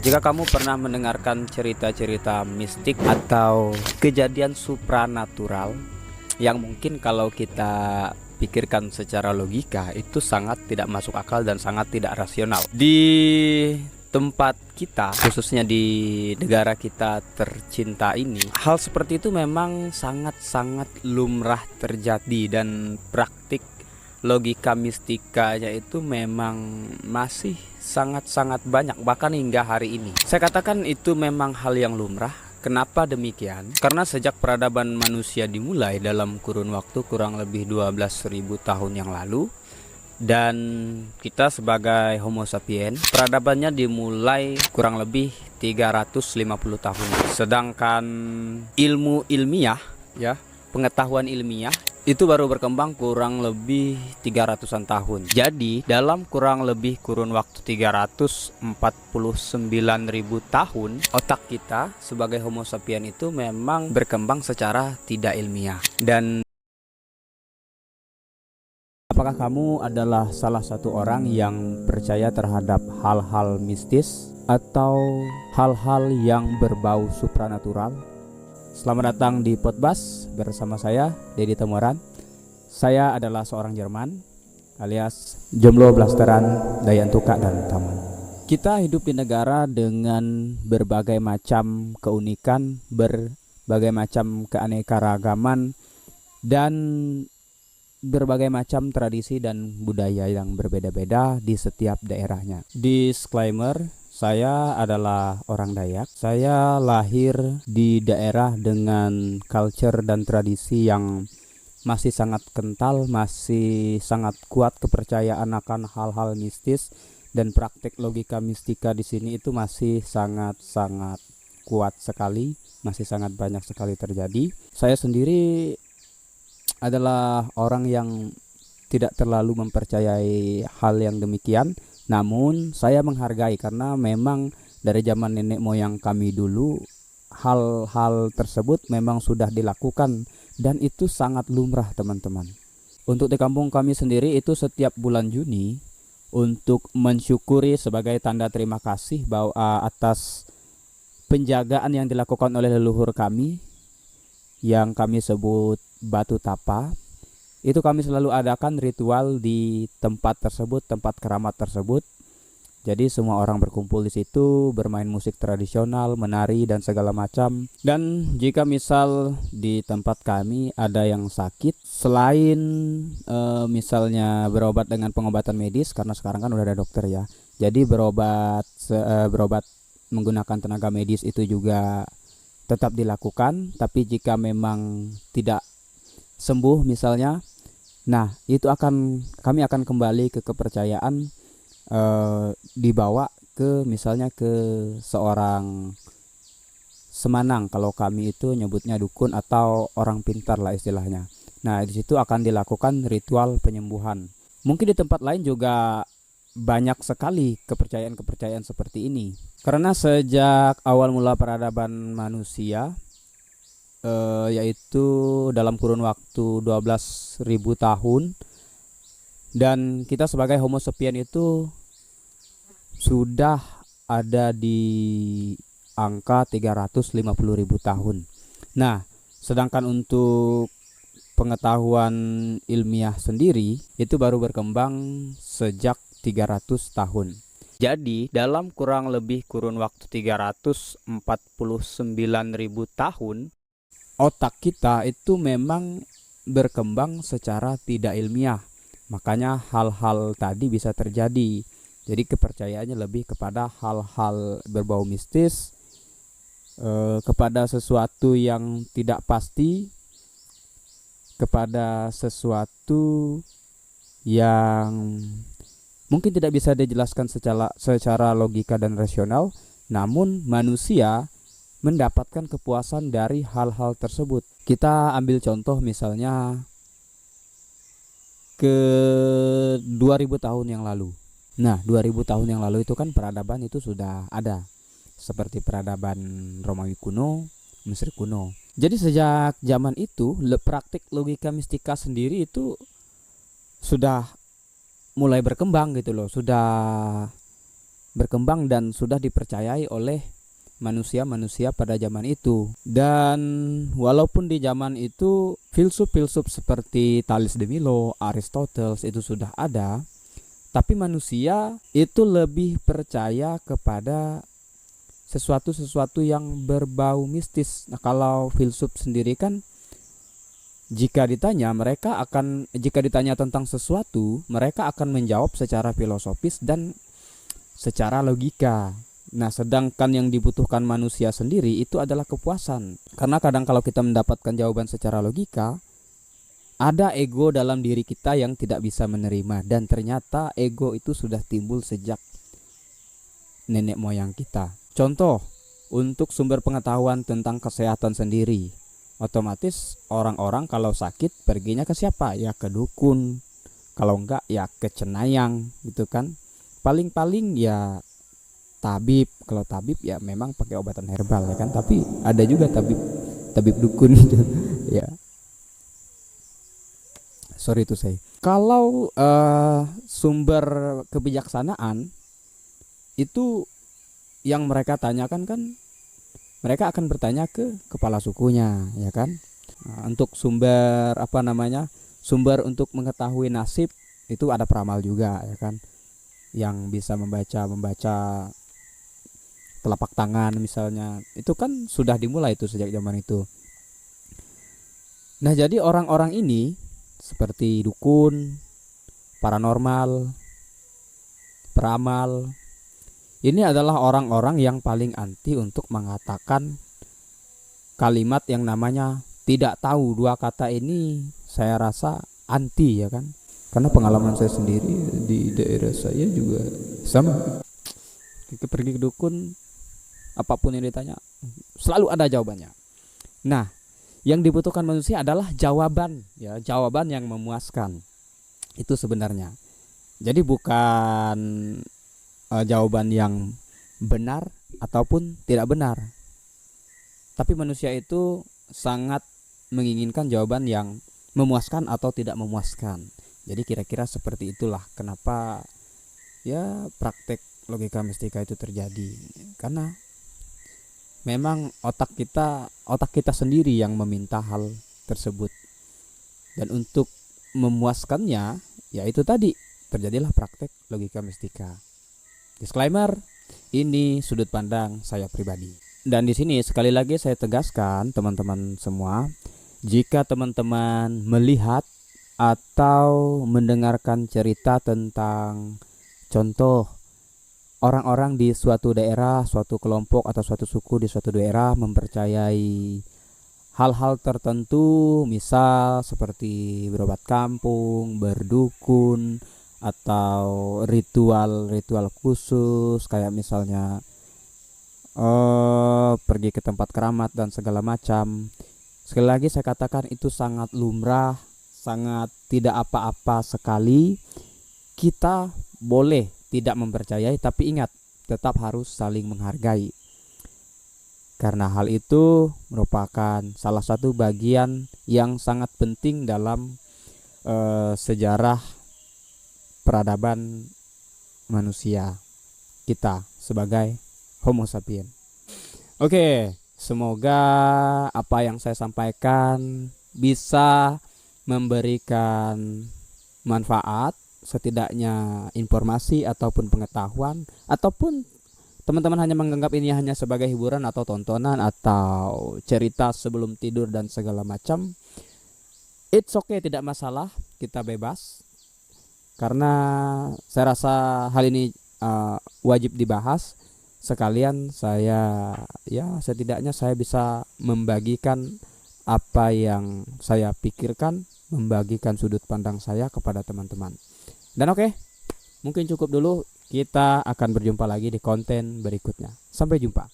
Jika kamu pernah mendengarkan cerita-cerita mistik atau kejadian supranatural yang mungkin kalau kita pikirkan secara logika itu sangat tidak masuk akal dan sangat tidak rasional. Di tempat kita, khususnya di negara kita tercinta ini, hal seperti itu memang sangat-sangat lumrah terjadi dan praktik logika mistikanya itu memang masih sangat-sangat banyak, bahkan hingga hari ini. Saya katakan itu memang hal yang lumrah. Kenapa demikian? Karena sejak peradaban manusia dimulai dalam kurun waktu kurang lebih 12.000 tahun yang lalu, dan kita sebagai Homo sapiens, peradabannya dimulai kurang lebih 350 tahun. Sedangkan ilmu ilmiah, ya, pengetahuan ilmiah itu baru berkembang kurang lebih 300-an tahun. Jadi dalam kurang lebih kurun waktu 349.000 tahun, otak kita sebagai Homo sapiens itu memang berkembang secara tidak ilmiah. Dan apakah kamu adalah salah satu orang yang percaya terhadap hal-hal mistis atau hal-hal yang berbau supranatural? Selamat datang di Podbas bersama saya, Dedi Temuran. Saya adalah seorang Jerman alias jomblo blasteran, Dayan Tuka dan Taman. Kita hidup di negara dengan berbagai macam keunikan, berbagai macam keanekaragaman, dan berbagai macam tradisi dan budaya yang berbeda-beda di setiap daerahnya. Disclaimer, saya adalah orang Dayak. Saya lahir di daerah dengan culture dan tradisi yang masih sangat kental, masih sangat kuat kepercayaan akan hal-hal mistis, dan praktek logika mistika di sini itu masih sangat-sangat kuat sekali, masih sangat banyak sekali terjadi. Saya sendiri adalah orang yang tidak terlalu mempercayai hal yang demikian, namun saya menghargai karena memang dari zaman nenek moyang kami dulu hal-hal tersebut memang sudah dilakukan dan itu sangat lumrah, teman-teman. Untuk di kampung kami sendiri itu setiap bulan Juni, untuk mensyukuri sebagai tanda terima kasih bahwa atas penjagaan yang dilakukan oleh leluhur kami yang kami sebut batu tapa, itu kami selalu adakan ritual di tempat tersebut, tempat keramat tersebut. Jadi semua orang berkumpul di situ, bermain musik tradisional, menari dan segala macam. Dan jika misal di tempat kami ada yang sakit, selain misalnya berobat dengan pengobatan medis, karena sekarang kan udah ada dokter ya. Jadi berobat menggunakan tenaga medis itu juga tetap dilakukan. Tapi jika memang tidak sembuh misalnya, nah itu kami akan kembali ke kepercayaan, dibawa ke misalnya ke seorang semanang, kalau kami itu nyebutnya dukun atau orang pintar lah istilahnya. Nah di situ akan dilakukan ritual penyembuhan. Mungkin di tempat lain juga banyak sekali kepercayaan-kepercayaan seperti ini, karena sejak awal mula peradaban manusia, yaitu dalam kurun waktu 12.000 tahun, dan kita sebagai Homo sapiens itu sudah ada di angka 350.000 tahun. Nah, sedangkan untuk pengetahuan ilmiah sendiri itu baru berkembang sejak 300 tahun. Jadi dalam kurang lebih kurun waktu 349.000 tahun, otak kita itu memang berkembang secara tidak ilmiah. Makanya hal-hal tadi bisa terjadi. Jadi kepercayaannya lebih kepada hal-hal berbau mistis, kepada sesuatu yang tidak pasti, kepada sesuatu yang mungkin tidak bisa dijelaskan secara logika dan rasional, namun manusia mendapatkan kepuasan dari hal-hal tersebut. Kita ambil contoh misalnya ke 2000 tahun yang lalu. Nah, 2000 tahun yang lalu itu kan peradaban itu sudah ada, seperti peradaban Romawi kuno, Mesir kuno. Jadi sejak zaman itu praktik logika mistika sendiri itu sudah mulai berkembang gitu loh, sudah berkembang dan sudah dipercayai oleh manusia-manusia pada zaman itu. Dan walaupun di zaman itu filsuf-filsuf seperti Thales de Milo, Aristoteles itu sudah ada, tapi manusia itu lebih percaya kepada sesuatu-sesuatu yang berbau mistis. Nah, kalau filsuf sendiri kan jika ditanya tentang sesuatu, mereka akan menjawab secara filosofis dan secara logika. Nah, sedangkan yang dibutuhkan manusia sendiri itu adalah kepuasan. Karena kadang kalau kita mendapatkan jawaban secara logika, ada ego dalam diri kita yang tidak bisa menerima. Dan ternyata ego itu sudah timbul sejak nenek moyang kita. Contoh, untuk sumber pengetahuan tentang kesehatan sendiri, otomatis orang-orang kalau sakit perginya ke siapa? Ya ke dukun. Kalau enggak ya ke cenayang gitu kan. Paling-paling ya tabib. Kalau tabib ya memang pakai obatan herbal ya kan, tapi ada juga tabib dukun gitu. Ya. Sorry to say. Kalau sumber kebijaksanaan itu yang mereka tanyakan kan, mereka akan bertanya ke kepala sukunya ya kan. Nah, untuk sumber sumber untuk mengetahui nasib itu ada peramal juga ya kan, yang bisa membaca telapak tangan misalnya. Itu kan sudah dimulai itu sejak zaman itu. Nah, jadi orang-orang ini seperti dukun, paranormal, peramal, ini adalah orang-orang yang paling anti untuk mengatakan kalimat yang namanya tidak tahu. Dua kata ini saya rasa anti ya kan. Karena pengalaman saya sendiri di daerah saya juga sama. Kita pergi ke dukun, apapun yang ditanya selalu ada jawabannya. Nah, yang dibutuhkan manusia adalah jawaban yang memuaskan. Itu sebenarnya. Jadi bukan jawaban yang benar ataupun tidak benar. Tapi manusia itu sangat menginginkan jawaban yang memuaskan atau tidak memuaskan. Jadi kira-kira seperti itulah kenapa ya praktek logika mistika itu terjadi. Karena memang otak kita sendiri yang meminta hal tersebut. Dan untuk memuaskannya, ya itu tadi, terjadilah praktek logika mistika. Disclaimer, ini sudut pandang saya pribadi. Dan di sini sekali lagi saya tegaskan teman-teman semua, jika teman-teman melihat atau mendengarkan cerita tentang contoh orang-orang di suatu daerah, suatu kelompok atau suatu suku di suatu daerah mempercayai hal-hal tertentu, misal seperti berobat kampung, berdukun, atau ritual-ritual khusus kayak misalnya pergi ke tempat keramat dan segala macam. Sekali lagi saya katakan itu sangat lumrah, sangat tidak apa-apa sekali. Kita boleh tidak mempercayai, tapi ingat, tetap harus saling menghargai. Karena hal itu merupakan salah satu bagian yang sangat penting dalam sejarah peradaban manusia kita sebagai Homo sapiens. Oke, semoga apa yang saya sampaikan bisa memberikan manfaat, setidaknya informasi ataupun pengetahuan, ataupun teman-teman hanya menganggap ini hanya sebagai hiburan atau tontonan atau cerita sebelum tidur dan segala macam. It's okay, tidak masalah, kita bebas. Karena saya rasa hal ini wajib dibahas. Sekalian setidaknya saya bisa membagikan apa yang saya pikirkan, membagikan sudut pandang saya kepada teman-teman. Dan oke, mungkin cukup dulu. Kita akan berjumpa lagi di konten berikutnya. Sampai jumpa.